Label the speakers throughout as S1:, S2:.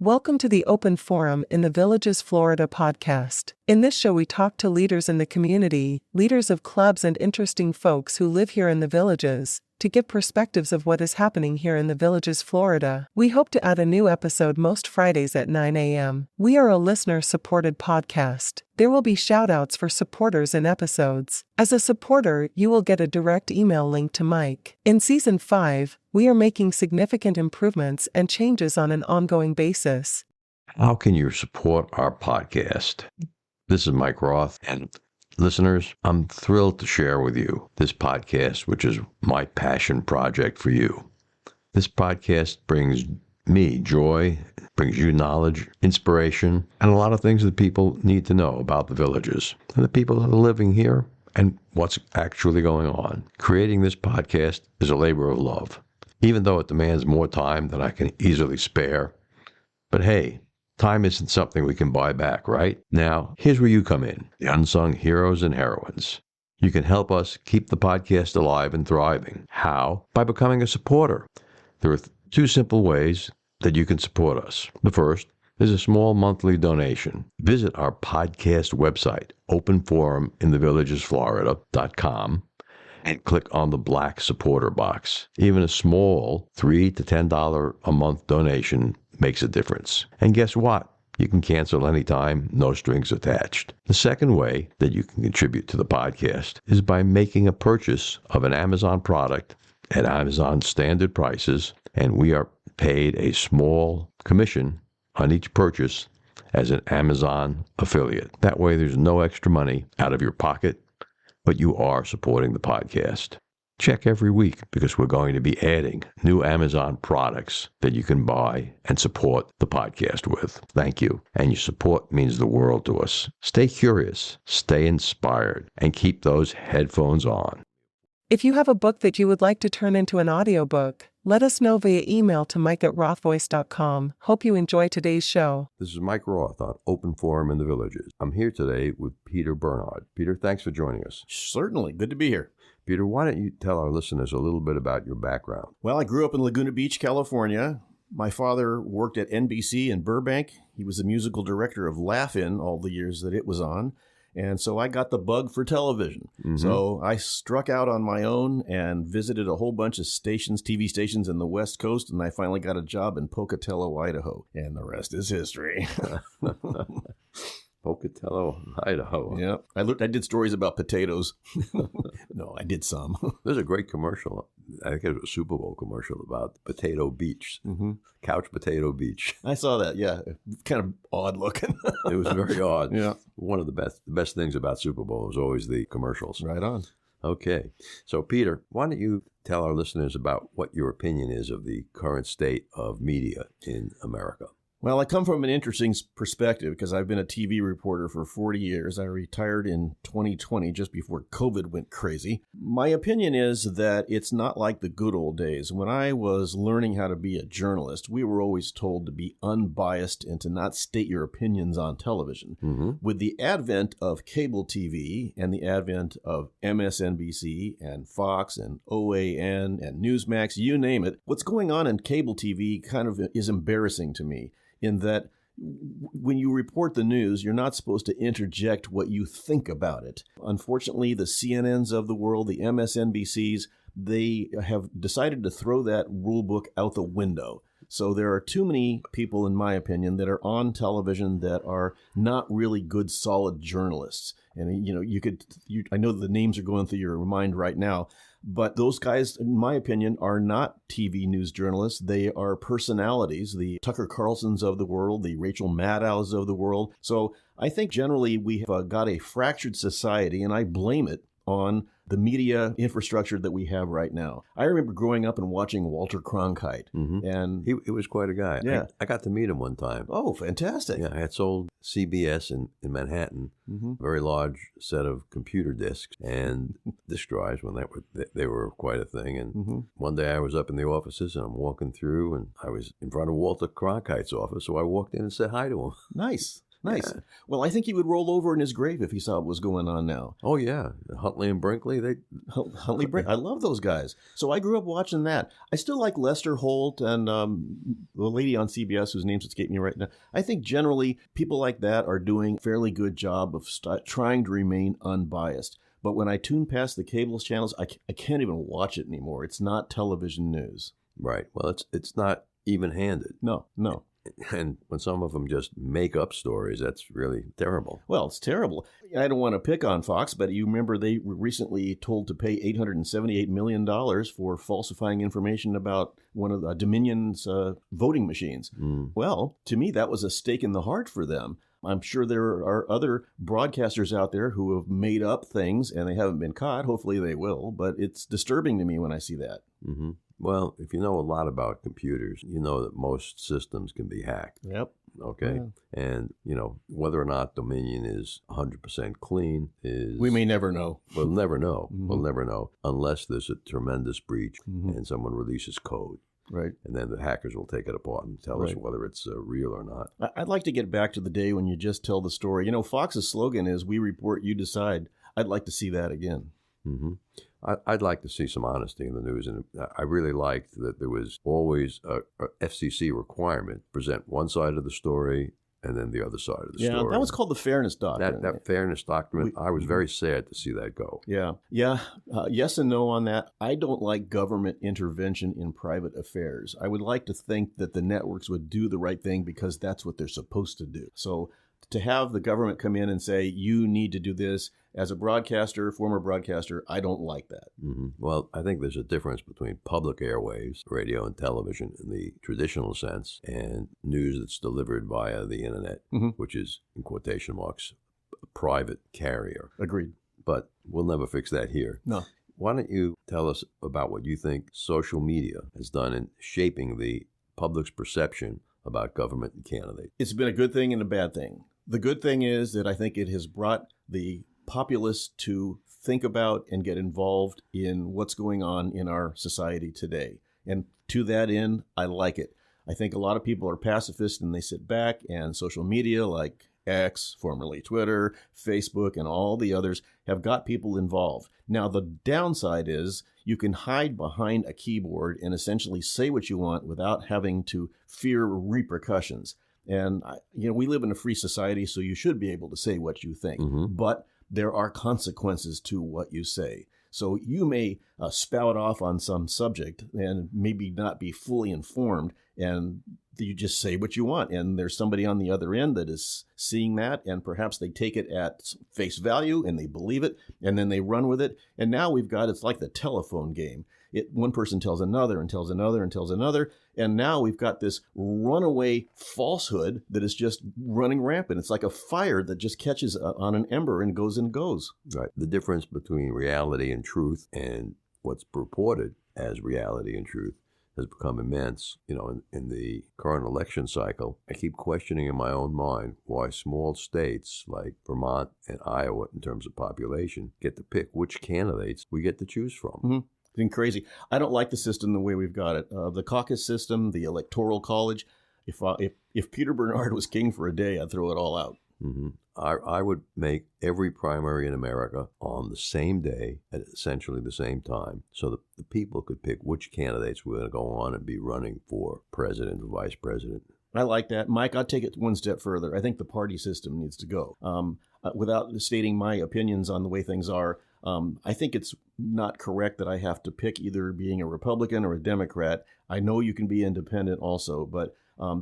S1: Welcome to the Open Forum in the Villages, Florida podcast. In this show, we talk to leaders in the community, leaders of clubs, and interesting folks who live here in the villages, to give perspectives of what is happening here in the Villages, Florida. We hope to add a new episode most Fridays at 9 a.m. We are a listener-supported podcast. There will be shout-outs for supporters in episodes. As a supporter, you will get a direct email link to Mike. In Season 5, we are making significant improvements and changes on an ongoing basis.
S2: How can you support our podcast? This is Mike Roth, and listeners, I'm thrilled to share with you this podcast, which is my passion project for you. This podcast brings me joy, brings you knowledge, inspiration, and a lot of things that people need to know about the villages and the people that are living here and what's actually going on. Creating this podcast is a labor of love, even though it demands more time than I can easily spare. But hey, time isn't something we can buy back, right? Now, here's where you come in, the unsung heroes and heroines. You can help us keep the podcast alive and thriving. How? By becoming a supporter. There are two simple ways that you can support us. The first is a small monthly donation. Visit our podcast website, openforuminthevillagesflorida.com, and click on the black supporter box. Even a small $3 to $10 a month donation makes a difference. And guess what? You can cancel anytime, no strings attached. The second way that you can contribute to the podcast is by making a purchase of an Amazon product at Amazon standard prices, and we are paid a small commission on each purchase as an Amazon affiliate. That way there's no extra money out of your pocket, but you are supporting the podcast. Check every week because we're going to be adding new Amazon products that you can buy and support the podcast with. Thank you. And your support means the world to us. Stay curious, stay inspired, and keep those headphones on.
S1: If you have a book that you would like to turn into an audiobook, let us know via email to mike@rothvoice.com. Hope you enjoy today's show.
S2: This is Mike Roth on Open Forum in the Villages. I'm here today with Peter Bernard. Peter, thanks for joining us.
S3: Certainly. Good to be here.
S2: Peter, why don't you tell our listeners a little bit about your background?
S3: Well, I grew up in Laguna Beach, California. My father worked at NBC in Burbank. He was the musical director of Laugh-In all the years that it was on. And so I got the bug for television. Mm-hmm. So I struck out on my own and visited a whole bunch of stations, TV stations in the West Coast, and I finally got a job in Pocatello, Idaho. And the rest is history.
S2: Pocatello, Idaho.
S3: Yeah. I did stories about potatoes. No, I did some.
S2: There's a great commercial. I think it was a Super Bowl commercial about Potato Beach. Mm-hmm. Couch Potato Beach.
S3: I saw that, yeah. Kind of odd looking.
S2: It was very odd.
S3: Yeah.
S2: One of the best things about Super Bowl is always the commercials.
S3: Right on.
S2: Okay. So, Peter, why don't you tell our listeners about what your opinion is of the current state of media in America?
S3: Well, I come from an interesting perspective because I've been a TV reporter for 40 years. I retired in 2020, just before COVID went crazy. My opinion is that it's not like the good old days. When I was learning how to be a journalist, we were always told to be unbiased and to not state your opinions on television. Mm-hmm. With the advent of cable TV and the advent of MSNBC and Fox and OAN and Newsmax, you name it, what's going on in cable TV kind of is embarrassing to me. In that when you report the news, you're not supposed to interject what you think about it. Unfortunately, the CNNs of the world, the MSNBCs, they have decided to throw that rule book out the window. So there are too many people, in my opinion, that are on television that are not really good, solid journalists. And, I know the names are going through your mind right now, but those guys, in my opinion, are not TV news journalists. They are personalities, the Tucker Carlsons of the world, the Rachel Maddows of the world. So I think generally we have got a fractured society, and I blame it on the media infrastructure that we have right now. I remember growing up and watching Walter Cronkite. Mm-hmm. And
S2: he was quite a guy.
S3: Yeah.
S2: I got to meet him one time.
S3: Oh, fantastic.
S2: Yeah, I had sold CBS in Manhattan, a very large set of computer disks and disk drives when they were quite a thing. And one day I was up in the offices and I'm walking through and I was in front of Walter Cronkite's office. So I walked in and said hi to him.
S3: Nice. Nice.
S2: Yeah.
S3: Well, I think he would roll over in his grave if he saw what was going on now.
S2: Oh, yeah. Huntley and Brinkley,
S3: Huntley Brink. I love those guys. So I grew up watching that. I still like Lester Holt and the lady on CBS whose name's escaping me right now. I think generally people like that are doing a fairly good job of trying to remain unbiased. But when I tune past the cable channels, I can't even watch it anymore. It's not television news.
S2: Right. Well, it's not even-handed.
S3: No.
S2: And when some of them just make up stories, that's really terrible.
S3: Well, it's terrible. I don't want to pick on Fox, but you remember they were recently told to pay $878 million for falsifying information about one of the Dominion's voting machines. Well, to me, that was a stake in the heart for them. I'm sure there are other broadcasters out there who have made up things and they haven't been caught. Hopefully they will, but it's disturbing to me when I see that.
S2: Mm-hmm. Well, if you know a lot about computers, you know that most systems can be hacked.
S3: Yep.
S2: Okay. Yeah. And, whether or not Dominion is 100% clean is...
S3: We may never know.
S2: We'll never know. We'll never know unless there's a tremendous breach and someone releases code.
S3: Right.
S2: And then the hackers will take it apart and tell us whether it's real or not.
S3: I'd like to get back to the day when you just tell the story. Fox's slogan is, "We report, you decide." I'd like to see that again.
S2: Mm-hmm. I'd like to see some honesty in the news, and I really liked that there was always a FCC requirement to present one side of the story and then the other side of the story.
S3: Yeah, that was called the Fairness Doctrine.
S2: That Fairness Doctrine, I was very sad to see that go.
S3: Yeah. Yes and no on that. I don't like government intervention in private affairs. I would like to think that the networks would do the right thing because that's what they're supposed to do. So to have the government come in and say, you need to do this, as a broadcaster, former broadcaster, I don't like that.
S2: Mm-hmm. Well, I think there's a difference between public airwaves, radio and television in the traditional sense, and news that's delivered via the internet, which is, in quotation marks, a private carrier.
S3: Agreed.
S2: But we'll never fix that here.
S3: No.
S2: Why don't you tell us about what you think social media has done in shaping the public's perception about government and candidates?
S3: It's been a good thing and a bad thing. The good thing is that I think it has brought the populace to think about and get involved in what's going on in our society today. And to that end, I like it. I think a lot of people are pacifist and they sit back, and social media like X, formerly Twitter, Facebook, and all the others have got people involved. Now, the downside is you can hide behind a keyboard and essentially say what you want without having to fear repercussions. And, we live in a free society, so you should be able to say what you think. But there are consequences to what you say. So you may spout off on some subject and maybe not be fully informed, and you just say what you want. And there's somebody on the other end that is seeing that, and perhaps they take it at face value and they believe it, and then they run with it. And now it's like the telephone game. One person tells another and tells another and tells another. And now we've got this runaway falsehood that is just running rampant. It's like a fire that just catches on an ember and goes and goes.
S2: Right. The difference between reality and truth and what's purported as reality and truth has become immense. In the current election cycle, I keep questioning in my own mind why small states like Vermont and Iowa, in terms of population, get to pick which candidates we get to choose from.
S3: It's been crazy. I don't like the system the way we've got it. The caucus system, the Electoral College. If Peter Bernard was king for a day, I'd throw it all out.
S2: I would make every primary in America on the same day at essentially the same time, so that the people could pick which candidates were going to go on and be running for president or vice president.
S3: I like that. Mike, I'll take it one step further. I think the party system needs to go. Without stating my opinions on the way things are, I think it's not correct that I have to pick either being a Republican or a Democrat. I know you can be independent also, but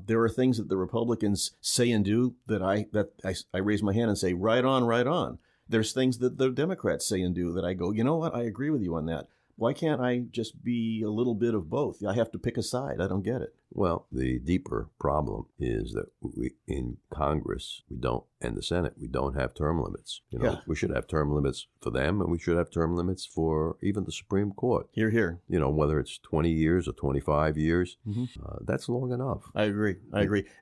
S3: there are things that the Republicans say and do that I raise my hand and say, right on, right on. There's things that the Democrats say and do that I go, you know what, I agree with you on that. Why can't I just be a little bit of both? I have to pick a side. I don't get it.
S2: Well, the deeper problem is that we, in Congress, and the Senate, we don't have term limits. We should have term limits for them, and we should have term limits for even the Supreme Court.
S3: Hear, hear.
S2: Whether it's 20 years or 25 years, that's long enough.
S3: I agree.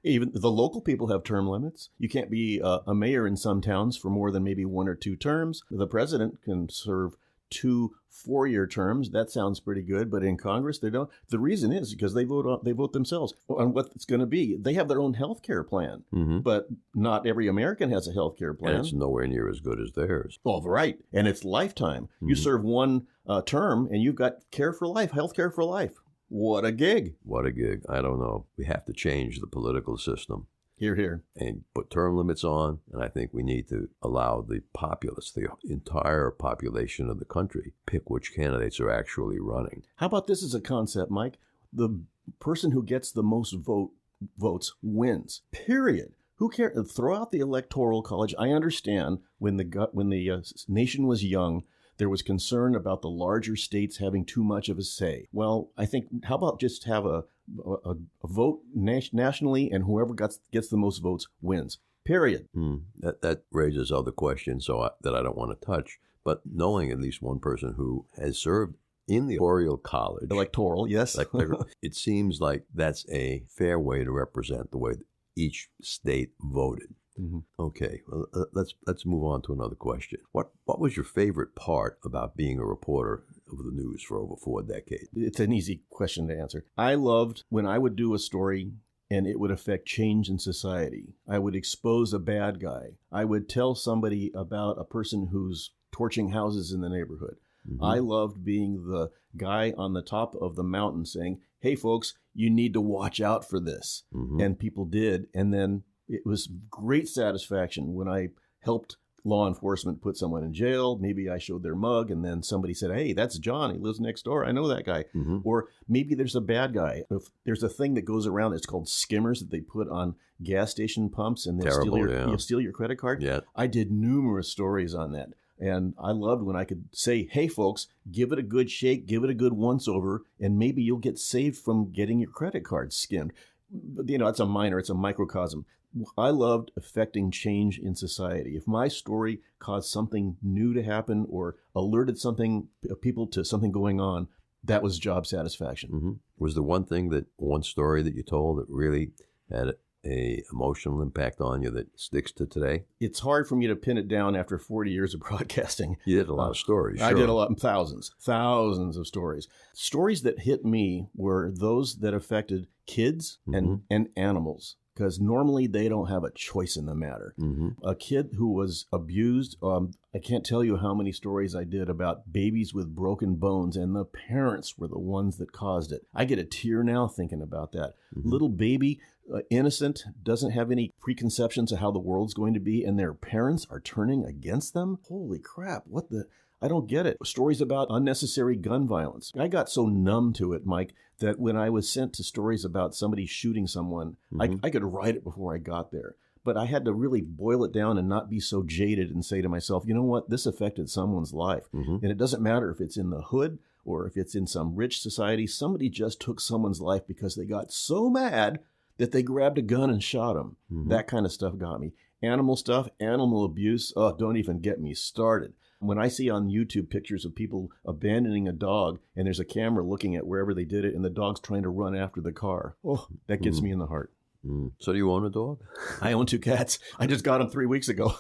S3: Even the local people have term limits. You can't be a mayor in some towns for more than maybe 1 or 2 terms. The president can serve 2 4-year terms. That sounds pretty good, but in Congress they don't. The reason is because they vote themselves on what it's going to be. They have their own health care plan, but not every American has a health care plan.
S2: And it's nowhere near as good as theirs.
S3: Oh, right. And it's lifetime. You serve one term and you've got care for life, health care for life. What a gig.
S2: What a gig. I don't know. We have to change the political system.
S3: Hear, hear.
S2: And put term limits on. And I think we need to allow the populace, the entire population of the country, pick which candidates are actually running.
S3: How about this as a concept, Mike? The person who gets the most votes wins, period. Who cares? Throw out the Electoral College. I understand when the nation was young, there was concern about the larger states having too much of a say. Well, I think, how about just have a vote nationally, and whoever gets the most votes wins, period.
S2: That raises other questions that I don't want to touch. But knowing at least one person who has served in the Electoral College.
S3: Electoral, yes.
S2: It seems like that's a fair way to represent the way each state voted. Okay, well, let's move on to another question. What was your favorite part about being a reporter of the news for over 4 decades?
S3: It's an easy question to answer. I loved when I would do a story and it would affect change in society. I would expose a bad guy. I would tell somebody about a person who's torching houses in the neighborhood. I loved being the guy on the top of the mountain saying, hey, folks, you need to watch out for this. And people did. And then it was great satisfaction when I helped law enforcement put someone in jail. Maybe I showed their mug and then somebody said, hey, that's John. He lives next door. I know that guy. Or maybe there's a bad guy. If there's a thing that goes around that's called skimmers that they put on gas station pumps and they'll steal your credit card.
S2: Yeah.
S3: I did numerous stories on that. And I loved when I could say, hey, folks, give it a good shake, give it a good once over, and maybe you'll get saved from getting your credit card skimmed. It's a microcosm. I loved affecting change in society. If my story caused something new to happen or alerted people to something going on, that was job satisfaction.
S2: Was there one story that you told that really had a emotional impact on you that sticks to today?
S3: It's hard for me to pin it down after 40 years of broadcasting.
S2: You did a lot of stories. Sure.
S3: I did thousands of stories. Stories that hit me were those that affected kids and animals, because normally they don't have a choice in the matter. A kid who was abused, I can't tell you how many stories I did about babies with broken bones, and the parents were the ones that caused it. I get a tear now thinking about that. Little baby, innocent, doesn't have any preconceptions of how the world's going to be, and their parents are turning against them? Holy crap, I don't get it. Stories about unnecessary gun violence. I got so numb to it, Mike, that when I was sent to stories about somebody shooting someone, I could write it before I got there. But I had to really boil it down and not be so jaded and say to myself, you know what, this affected someone's life. And it doesn't matter if it's in the hood or if it's in some rich society. Somebody just took someone's life because they got so mad that they grabbed a gun and shot him. That kind of stuff got me. Animal stuff, animal abuse, don't even get me started. When I see on YouTube pictures of people abandoning a dog and there's a camera looking at wherever they did it and the dog's trying to run after the car, that gets me in the heart.
S2: So do you own a dog?
S3: I own 2 cats. I just got them 3 weeks ago.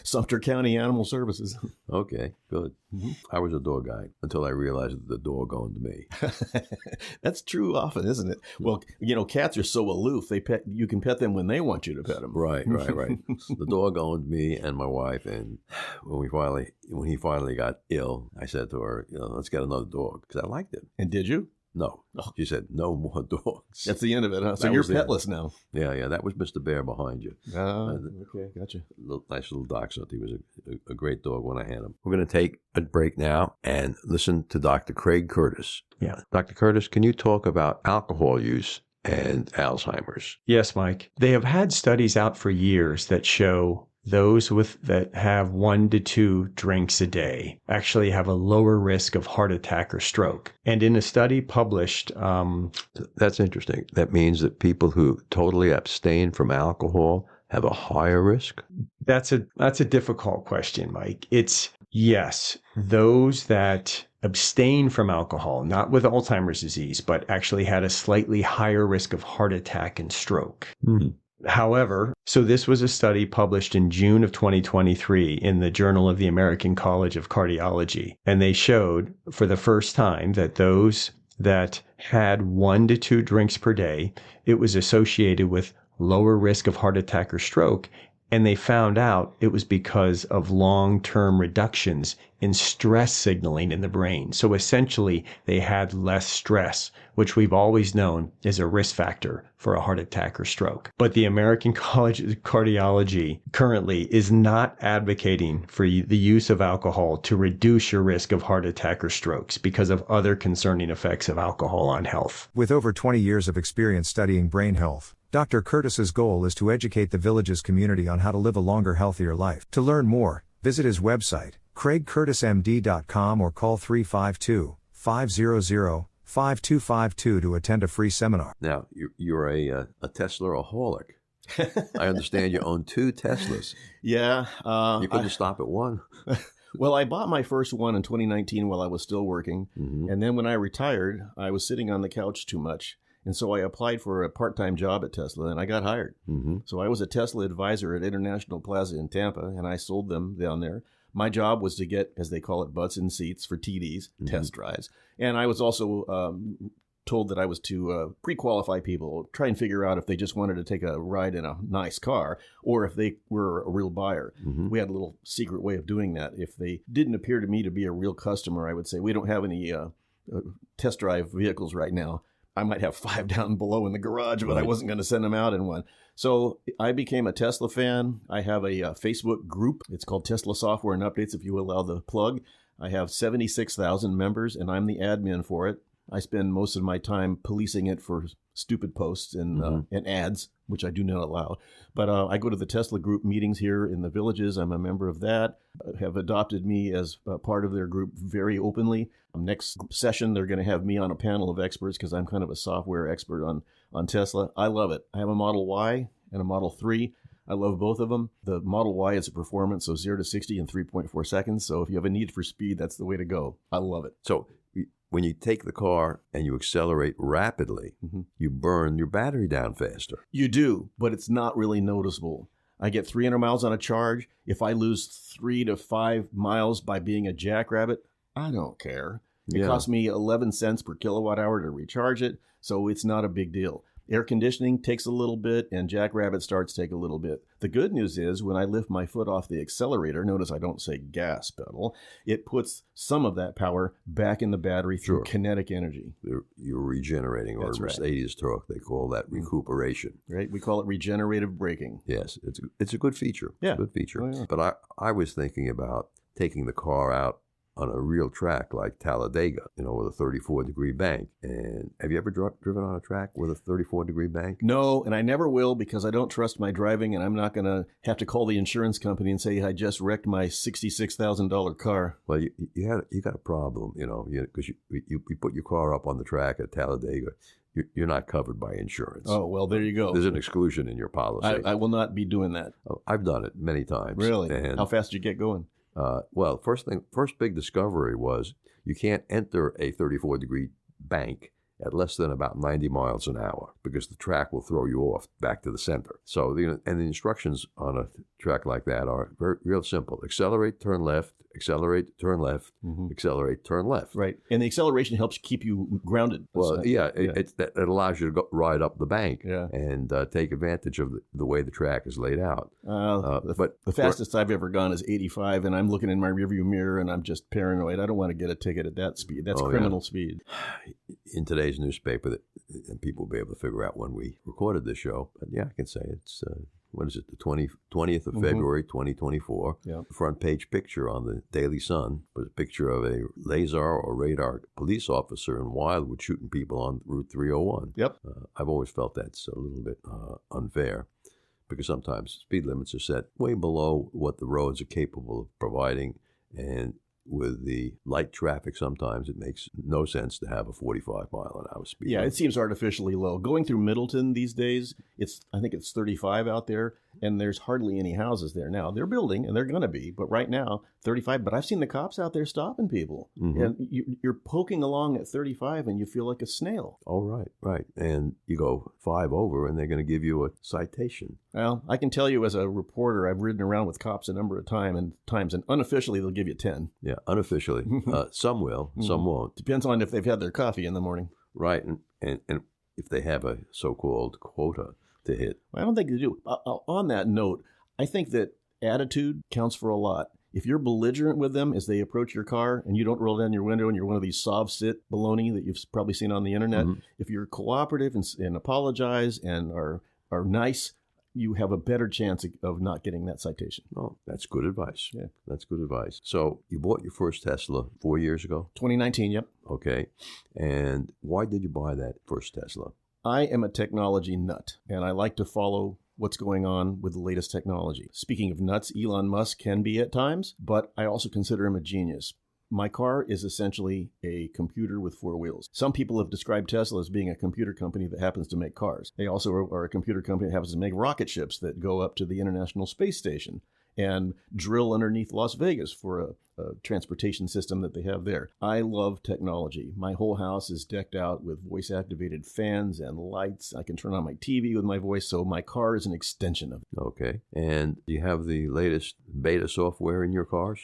S3: Sumter County Animal Services.
S2: Okay, good. I was a dog guy until I realized that the dog owned me.
S3: That's true often, isn't it? Well, cats are so aloof. You can pet them when they want you to pet them.
S2: Right. The dog owned me and my wife, and when he finally got ill, I said to her, let's get another dog, because I liked it.
S3: And did you?
S2: No. She said, no more dogs.
S3: That's the end of it, huh? So you're petless now.
S2: Yeah. That was Mr. Bear behind you.
S3: Okay, gotcha.
S2: Nice little dachshund. He was a great dog when I had him. We're going to take a break now and listen to Dr. Craig Curtis.
S1: Yeah.
S2: Dr. Curtis, can you talk about alcohol use and Alzheimer's?
S4: Yes, Mike. They have had studies out for years that show those that have 1 to 2 drinks a day actually have a lower risk of heart attack or stroke. And in a study published...
S2: That's interesting. That means that people who totally abstain from alcohol have a higher risk?
S4: That's a difficult question, Mike. It's yes, those that abstain from alcohol, not with Alzheimer's disease, but actually had a slightly higher risk of heart attack and stroke. However, so this was a study published in June of 2023 in the Journal of the American College of Cardiology, and they showed for the first time that those that had 1 to 2 drinks per day, it was associated with lower risk of heart attack or stroke, and they found out it was because of long-term reductions in stress signaling in the brain. So essentially, they had less stress, which we've always known is a risk factor for a heart attack or stroke. But the American College of Cardiology currently is not advocating for the use of alcohol to reduce your risk of heart attack or strokes because of other concerning effects of alcohol on health.
S5: With over 20 years of experience studying brain health, Dr. Curtis's goal is to educate the Villages community on how to live a longer, healthier life. To learn more, visit his website, craigcurtismd.com, or call 352-500-5252 to attend a free seminar.
S2: Now, you're a Tesla-aholic. I understand you own 2 Teslas.
S3: Yeah.
S2: You couldn't stop at one.
S3: Well, I bought my first one in 2019 while I was still working.
S2: Mm-hmm.
S3: And then when I retired, I was sitting on the couch too much. And so I applied for a part-time job at Tesla, and I got hired.
S2: Mm-hmm.
S3: So I was a Tesla advisor at International Plaza in Tampa, and I sold them down there. My job was to get, as they call it, butts in seats for TDs, test drives. And I was also told that I was to pre-qualify people, try and figure out if they just wanted to take a ride in a nice car or if they were a real buyer.
S2: Mm-hmm.
S3: We had a little secret way of doing that. If they didn't appear to me to be a real customer, I would say, we don't have any test drive vehicles right now. I might have 5 down below in the garage, but I wasn't going to send them out in one. So I became a Tesla fan. I have a Facebook group. It's called Tesla Software and Updates, if you allow the plug. I have 76,000 members, and I'm the admin for it. I spend most of my time policing it for stupid posts and ads, which I do not allow. But I go to the Tesla group meetings here in the Villages. I'm a member of that. Have adopted me as a part of their group very openly. Next session, they're going to have me on a panel of experts because I'm kind of a software expert on Tesla. I love it. I have a Model Y and a Model 3. I love both of them. The Model Y is a performance, so 0 to 60 in 3.4 seconds. So if you have a need for speed, that's the way to go. I love it.
S2: So when you take the car and you accelerate rapidly, you burn your battery down faster.
S3: You do, but it's not really noticeable. I get 300 miles on a charge. If I lose 3 to 5 miles by being a jackrabbit, I don't care. It costs me 11 cents per kilowatt hour to recharge it, so it's not a big deal. Air conditioning takes a little bit, and jackrabbit starts take a little bit. The good news is when I lift my foot off the accelerator, notice I don't say gas pedal, it puts some of that power back in the battery through kinetic energy.
S2: You're regenerating, or Mercedes talk, they call that recuperation.
S3: Right, we call it regenerative braking.
S2: Yes, it's a good feature.
S3: Yeah.
S2: Good feature.
S3: Oh, yeah.
S2: But I was thinking about taking the car out on a real track like Talladega, with a 34-degree bank. And have you ever driven on a track with a 34-degree bank?
S3: No, and I never will because I don't trust my driving, and I'm not going to have to call the insurance company and say I just wrecked my $66,000 car.
S2: Well, you got a problem, because you put your car up on the track at Talladega. You're not covered by insurance.
S3: Oh, well, there you go.
S2: There's an exclusion in your policy.
S3: I will not be doing that.
S2: I've done it many times.
S3: Really?
S2: And
S3: how fast did you get going?
S2: Well, first big discovery was you can't enter a 34-degree bank at less than about 90 miles an hour because the track will throw you off back to the center. So the instructions on a track like that are real simple. Accelerate, turn left, accelerate, turn left, accelerate, turn left.
S3: Right. And the acceleration helps keep you grounded.
S2: Well, it allows you to ride up the bank and take advantage of the way the track is laid out.
S3: But the fastest I've ever gone is 85, and I'm looking in my rearview mirror, and I'm just paranoid. I don't want to get a ticket at that speed. That's criminal speed.
S2: In today's newspaper, and people will be able to figure out when we recorded this show, but I can say it's... what is it, the 20th of February, 2024. Yeah. The front page picture on the Daily Sun was a picture of a laser or radar police officer in Wildwood shooting people on Route 301.
S3: Yep.
S2: I've always felt that's a little bit unfair because sometimes speed limits are set way below what the roads are capable of providing, and with the light traffic, sometimes it makes no sense to have a 45-mile-an-hour speed.
S3: Yeah, it seems artificially low. Going through Middleton these days, I think it's 35 out there, and there's hardly any houses there now. They're building, and they're going to be, but right now, 35. But I've seen the cops out there stopping people, and you're poking along at 35, and you feel like a snail.
S2: Oh, right. And you go 5 over, and they're going to give you a citation.
S3: Well, I can tell you as a reporter, I've ridden around with cops a number of times, and unofficially, they'll give you 10.
S2: Yeah, unofficially. Some will, some won't.
S3: Depends on if they've had their coffee in the morning.
S2: Right, and if they have a so-called quota to hit.
S3: I don't think they do. On that note, I think that attitude counts for a lot. If you're belligerent with them as they approach your car and you don't roll down your window and you're one of these soft-sit baloney that you've probably seen on the internet, if you're cooperative and apologize and are nice, you have a better chance of not getting that citation.
S2: Oh, that's good advice.
S3: Yeah.
S2: That's good advice. So you bought your first Tesla 4 years ago?
S3: 2019, yep.
S2: Okay. And why did you buy that first Tesla?
S3: I am a technology nut, and I like to follow what's going on with the latest technology. Speaking of nuts, Elon Musk can be at times, but I also consider him a genius. My car is essentially a computer with 4 wheels. Some people have described Tesla as being a computer company that happens to make cars. They also are a computer company that happens to make rocket ships that go up to the International Space Station and drill underneath Las Vegas for a transportation system that they have there. I love technology. My whole house is decked out with voice-activated fans and lights. I can turn on my TV with my voice, so my car is an extension of it.
S2: Okay. And do you have the latest beta software in your cars?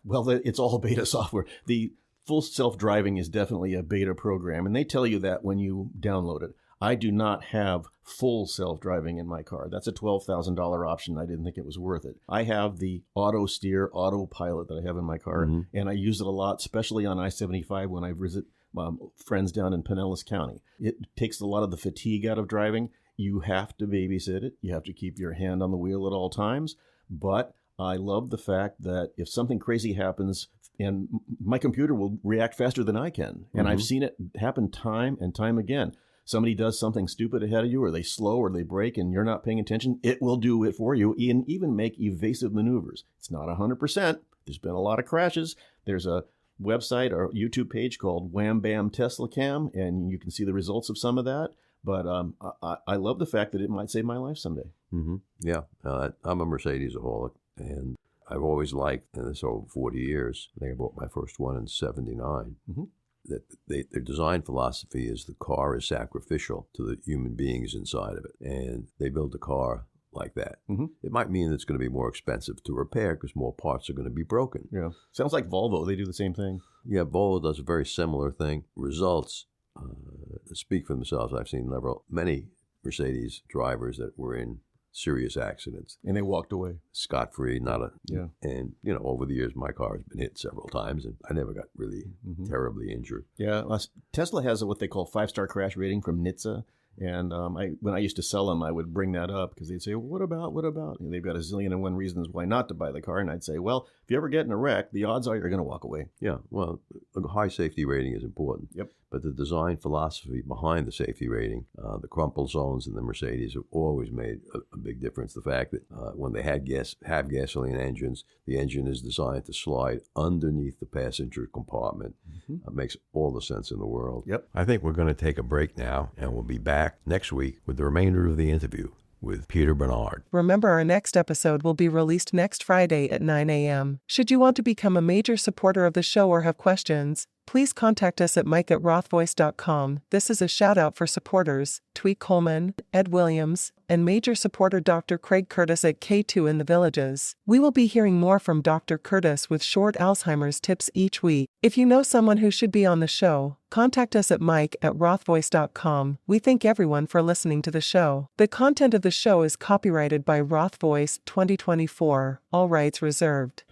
S3: Well, it's all beta software. The full self-driving is definitely a beta program, and they tell you that when you download it. I do not have full self-driving in my car. That's a $12,000 option. I didn't think it was worth it. I have the auto steer, autopilot that I have in my car, and I use it a lot, especially on I-75 when I visit friends down in Pinellas County. It takes a lot of the fatigue out of driving. You have to babysit it. You have to keep your hand on the wheel at all times, but I love the fact that if something crazy happens, and my computer will react faster than I can. And I've seen it happen time and time again. Somebody does something stupid ahead of you, or they slow, or they brake, and you're not paying attention, it will do it for you and even make evasive maneuvers. It's not 100%. There's been a lot of crashes. There's a website or YouTube page called Wham Bam Tesla Cam, and you can see the results of some of that. But I love the fact that it might save my life someday.
S2: Yeah, I'm a Mercedes-aholic, and I've always liked, and it's over 40 years, I think I bought my first one in 79, that their design philosophy is the car is sacrificial to the human beings inside of it. And they build a car like that. It might mean it's going to be more expensive to repair because more parts are going to be broken.
S3: Yeah. Sounds like Volvo. They do the same thing.
S2: Yeah, Volvo does a very similar thing. Results speak for themselves. I've seen many Mercedes drivers that were in serious accidents.
S3: And they walked away.
S2: Scot-free, And, over the years, my car has been hit several times, and I never got really terribly injured.
S3: Yeah, Tesla has what they call 5-star crash rating from NHTSA. And when I used to sell them, I would bring that up because they'd say, well, what about? And they've got a zillion and one reasons why not to buy the car. And I'd say, well, if you ever get in a wreck, the odds are you're going to walk away.
S2: Yeah, well, a high safety rating is important.
S3: Yep.
S2: But the design philosophy behind the safety rating, the crumple zones in the Mercedes have always made a big difference. The fact that when they have gasoline engines, the engine is designed to slide underneath the passenger compartment. Makes all the sense in the world.
S3: Yep.
S2: I think we're going to take a break now, and we'll be back next week with the remainder of the interview with Peter Bernard.
S1: Remember, our next episode will be released next Friday at 9 a.m. Should you want to become a major supporter of the show or have questions, please contact us at mike@rothvoice.com. This is a shout-out for supporters, Tweet Coleman, Ed Williams, and major supporter Dr. Craig Curtis at K2 in the Villages. We will be hearing more from Dr. Curtis with short Alzheimer's tips each week. If you know someone who should be on the show, contact us at mike@rothvoice.com. We thank everyone for listening to the show. The content of the show is copyrighted by Roth Voice 2024, all rights reserved.